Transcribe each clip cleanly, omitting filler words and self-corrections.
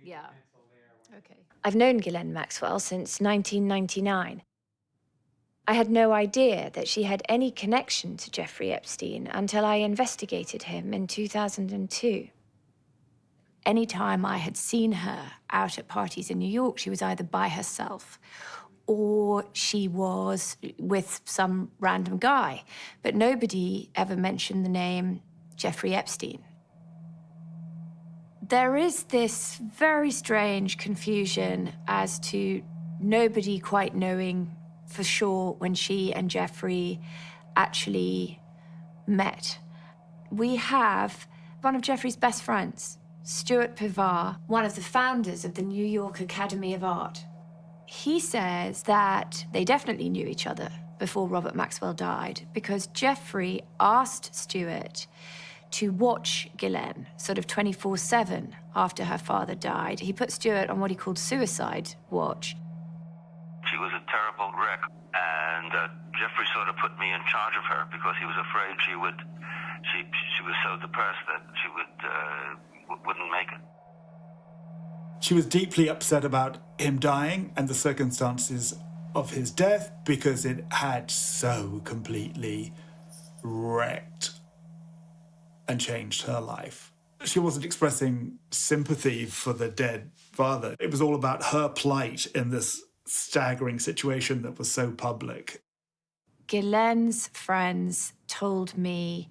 Yeah. Okay. I've known Ghislaine Maxwell since 1999. I had no idea that she had any connection to Jeffrey Epstein until I investigated him in 2002. Anytime I had seen her out at parties in New York, she was either by herself or she was with some random guy. But nobody ever mentioned the name Jeffrey Epstein. There is this very strange confusion as to nobody quite knowing for sure when she and Jeffrey actually met. We have one of Jeffrey's best friends, Stuart Pivar, one of the founders of the New York Academy of Art. He says that they definitely knew each other before Robert Maxwell died because Jeffrey asked Stuart to watch Ghislaine sort of 24/7 after her father died. He put Stuart on what he called suicide watch. She was a terrible wreck, and Jeffrey sort of put me in charge of her because he was afraid she was so depressed that she wouldn't make it. She was deeply upset about him dying and the circumstances of his death because it had so completely wrecked and changed her life. She wasn't expressing sympathy for the dead father. It was all about her plight in this staggering situation that was so public. Ghislaine's friends told me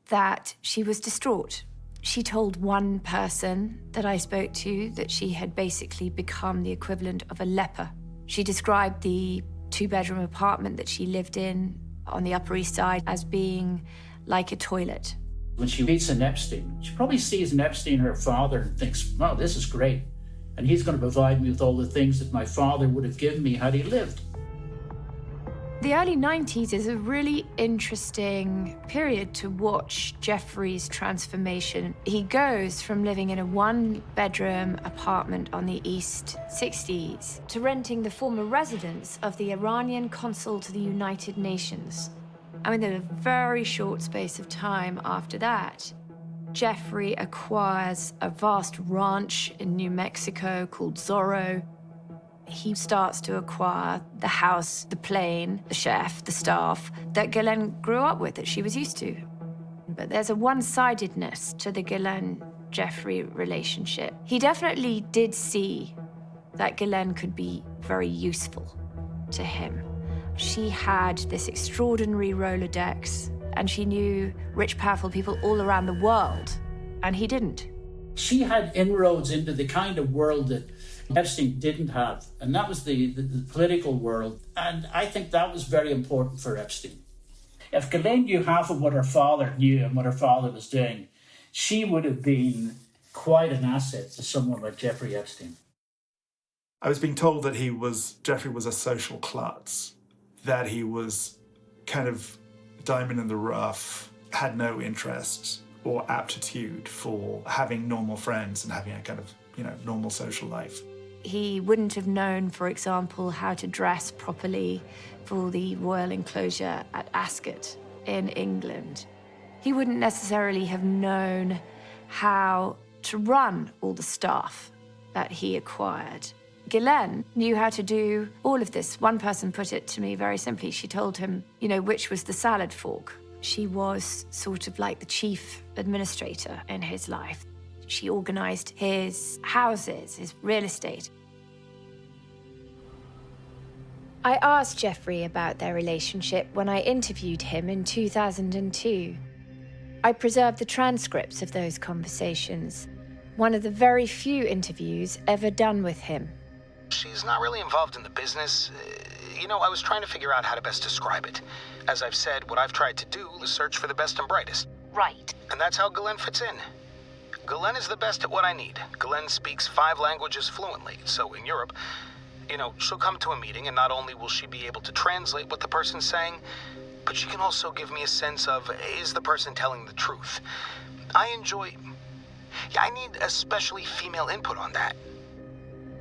that she was distraught. She told one person that I spoke to that she had basically become the equivalent of a leper. She described the two-bedroom apartment that she lived in on the Upper East Side as being like a toilet. When she meets an Epstein, she probably sees an Epstein, her father, and thinks, wow, this is great. And he's going to provide me with all the things that my father would have given me had he lived. The early 90s is a really interesting period to watch Jeffrey's transformation. He goes from living in a one-bedroom apartment on the East 60s to renting the former residence of the Iranian consul to the United Nations. I mean, in a very short space of time after that, Jeffrey acquires a vast ranch in New Mexico called Zorro. He starts to acquire the house, the plane, the chef, the staff that Ghislaine grew up with, that she was used to. But there's a one-sidedness to the Ghislaine-Jeffrey relationship. He definitely did see that Ghislaine could be very useful to him. She had this extraordinary Rolodex, and she knew rich, powerful people all around the world, and he didn't. She had inroads into the kind of world that Epstein didn't have, and that was the political world. And I think that was very important for Epstein. If Ghislaine knew half of what her father knew and what her father was doing, she would have been quite an asset to someone like Jeffrey Epstein. I was being told that Jeffrey was a social klutz, that he was kind of diamond in the rough, had no interest or aptitude for having normal friends and having a kind of, normal social life. He wouldn't have known, for example, how to dress properly for the royal enclosure at Ascot in England. He wouldn't necessarily have known how to run all the staff that he acquired. Ghislaine knew how to do all of this. One person put it to me very simply. She told him, which was the salad fork. She was sort of like the chief administrator in his life. She organized his houses, his real estate. I asked Jeffrey about their relationship when I interviewed him in 2002. I preserved the transcripts of those conversations, one of the very few interviews ever done with him. She's not really involved in the business. I was trying to figure out how to best describe it. As I've said, what I've tried to do is search for the best and brightest. Right. And that's how Ghislaine fits in. Ghislaine is the best at what I need. Ghislaine speaks 5 languages fluently, so in Europe, she'll come to a meeting and not only will she be able to translate what the person's saying, but she can also give me a sense of, is the person telling the truth? I need especially female input on that.